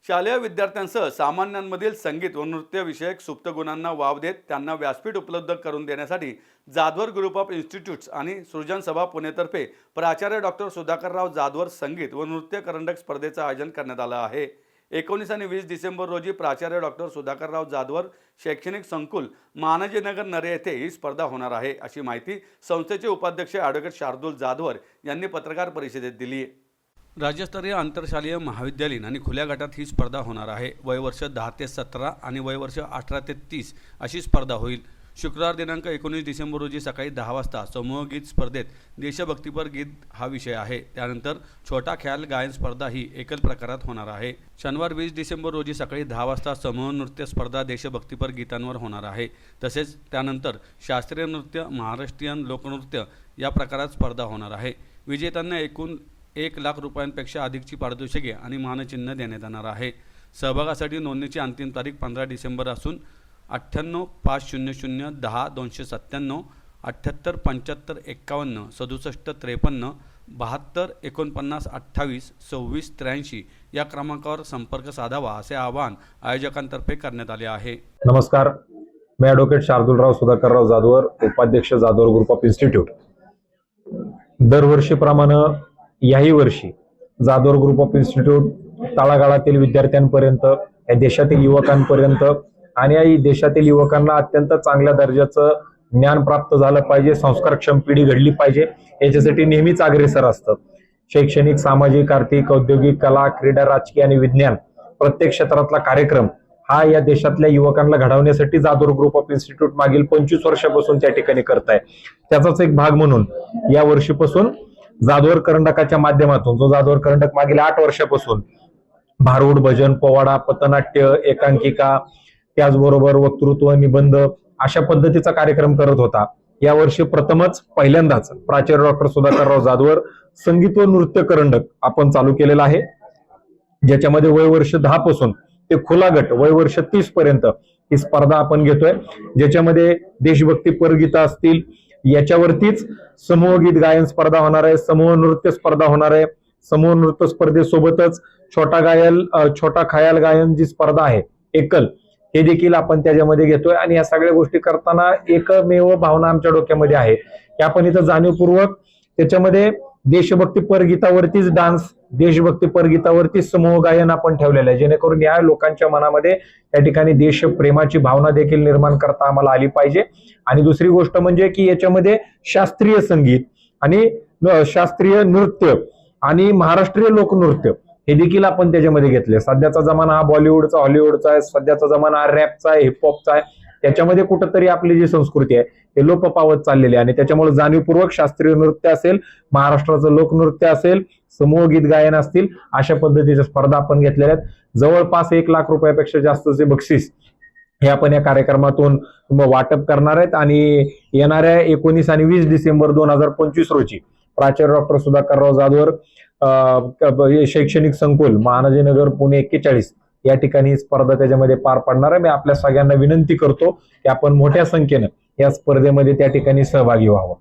शालेय विद्यार्थ्यांसह सामान्यांमधील संगीत व नृत्य विषयक सुप्त गुणांना वाव देत त्यांना व्यासपीठ उपलब्ध करून देण्यासाठी जाधवर ग्रुप ऑफ इन्स्टिट्यूट्स आणि सृजन सभा पुणेतर्फे प्राचार्य डॉक्टर सुधाकरराव जाधवर संगीत व नृत्य करंडक स्पर्धेचं आयोजन करण्यात आलं आहे। 19 आणि 20 डिसेंबर रोजी प्राचार्य डॉक्टर सुधाकरराव जाधवर शैक्षणिक संकुल महानजीनगर नरे येथे ही स्पर्धा होणार आहे, अशी माहिती संस्थेचे उपाध्यक्ष ॲडव्होकेट शार्दूल जाधवर यांनी पत्रकार परिषदेत दिली। राज्यस्तरीय आंतरशालेय महाविद्यालयीन आणि खुल्या गटात ही स्पर्धा होणार आहे। वयवर्ष 10 ते 17 आणि वयवर्ष 18 ते 30 अशी स्पर्धा होईल। शुक्रवार दिनांक 19 डिसेंबर रोजी सकाळी 10 वाजता समूह गीत स्पर्धेत देशभक्तीपर गीत हा विषय आहे। त्यानंतर छोटा ख्याल गायन स्पर्धा ही एकल प्रकारात होणार आहे। शनिवार 20 डिसेंबर रोजी सकाळी 10 वाजता समूह नृत्य स्पर्धा देशभक्तीपर गीतांवर होणार आहे। तसेच त्यानंतर शास्त्रीय नृत्य, महाराष्ट्रीयन लोकनृत्य या प्रकारात स्पर्धा होणार आहे। विजेत्यांना एकूण 1 लाख रुपयांपेक्षा अधिकची पारितोषिके आणि मानचिन्ह देण्यात येणार आहे। सहभागासाठी नोंदणीची अंतिम तारीख 15 डिसेंबर असून 98 500 10 297 78 75 51 67 53 72 49 28 26 83 या क्रमांकावर संपर्क साधावा असे आवाहन आयोजकांतर्फे करण्यात आले आहे। नमस्कार, मैं ॲडव्होकेट शार्दूलराव सुधाकरराव जाधवर, उपाध्यक्ष जाधवर ग्रुप ऑफ इन्स्टिट्यूट। दरवर्षीप्रमाणे याही वर्षी जाधवर ग्रुप ऑफ इन्स्टिट्यूट तळागाळातील विद्यार्थ्यांपर्यंत, या देशातील युवकांपर्यंत आणि या देशातील युवकांना अत्यंत चांगल्या दर्जाचं ज्ञान प्राप्त झालं पाहिजे, संस्कारक्षम पिढी घडली पाहिजे, याच्यासाठी नेहमीच अग्रेसर असतं। शैक्षणिक, सामाजिक, आर्थिक, औद्योगिक, कला, क्रीडा, राजकीय आणि विज्ञान प्रत्येक क्षेत्रातला कार्यक्रम हा या देशातल्या युवकांना घडवण्यासाठी जाधवर ग्रुप ऑफ इन्स्टिट्यूट मागील 25 वर्षापासून त्या ठिकाणी करत आहे। त्याचाच एक भाग म्हणून या वर्षीपासून जाधवर करंडकाच्या माध्यमातून, जो जाधवर करंडक मागील 8 वर्षापासून भारूड, भजन, पोवाडा, पथनाट्य, एकांकिका, त्याचबरोबर वक्तृत्व, निबंध अशा पद्धतीचा कार्यक्रम करत होता। या वर्षी प्रथमच पहिल्यांदाच प्राचार्य डॉक्टर सुधाकरराव जाधवर संगीत व नृत्य करंडक आपण चालू केलेला आहे, ज्याच्यामध्ये वयवर्ष 10 पासून ते खुला गट वयवर्ष 30 पर्यंत ही स्पर्धा आपण घेतोय, ज्याच्यामध्ये देशभक्तीपर गीतं असतील, याच्यावरतीच समूह गीत गायन स्पर्धा होणार आहे, समूह नृत्य स्पर्धा होणार आहे। समूह नृत्य स्पर्धेसोबतच छोटा खयाल गायन जी स्पर्धा आहे एकल, हे देखील आपण त्याच्यामध्ये घेतोय। आणि या सगळ्या गोष्टी करताना एकमेव भावना आमच्या डोक्यामध्ये आहे की आपण इथं जाणीवपूर्वक त्याच्यामध्ये देशभक्तीपर गीतावरतीच डान्स, देशभक्तीपर गीतावरतीच समूह गायन आपण ठेवलेलं आहे, जेणेकरून या लोकांच्या मनामध्ये त्या ठिकाणी देशप्रेमाची भावना देखील निर्माण करता आम्हाला आली पाहिजे। आणि दुसरी गोष्ट म्हणजे की याच्यामध्ये शास्त्रीय संगीत आणि शास्त्रीय नृत्य आणि महाराष्ट्रीय लोकनृत्य हे देखील आपण त्याच्यामध्ये घेतले। सध्याचा जमाना हा बॉलिवूडचा, हॉलिवूडचा आहे, सध्याचा जमाना हा रॅपचा आहे, हिपहॉपचा आहे, त्याच्यामध्ये कुठंतरी आपली जी संस्कृती आहे हे लोप पावत चाललेली आहे। आणि त्याच्यामुळे जाणीवपूर्वक शास्त्रीय नृत्य असेल, महाराष्ट्राचं लोकनृत्य असेल, समूह गीत गायन असतील, अशा पद्धतीच्या स्पर्धा आपण घेतलेल्या आहेत। जवळपास 1 लाख रुपयापेक्षा जास्तचे बक्षीस हे आपण या कार्यक्रमातून वाटप करणार आहेत। आणि येणाऱ्या 19 आणि 20 डिसेंबर 2025 रोजी प्राचार्य डॉक्टर सुधाकरराव जाधवर शैक्षणिक संकुल महानजीनगर पुणे 41 या ठिकाणी स्पर्धा त्याच्यामध्ये पार पडणार आहे। मी आपल्या सगळ्यांना विनंती करतो की आपण मोठ्या संख्येनं या स्पर्धेमध्ये त्या ठिकाणी सहभागी व्हावं।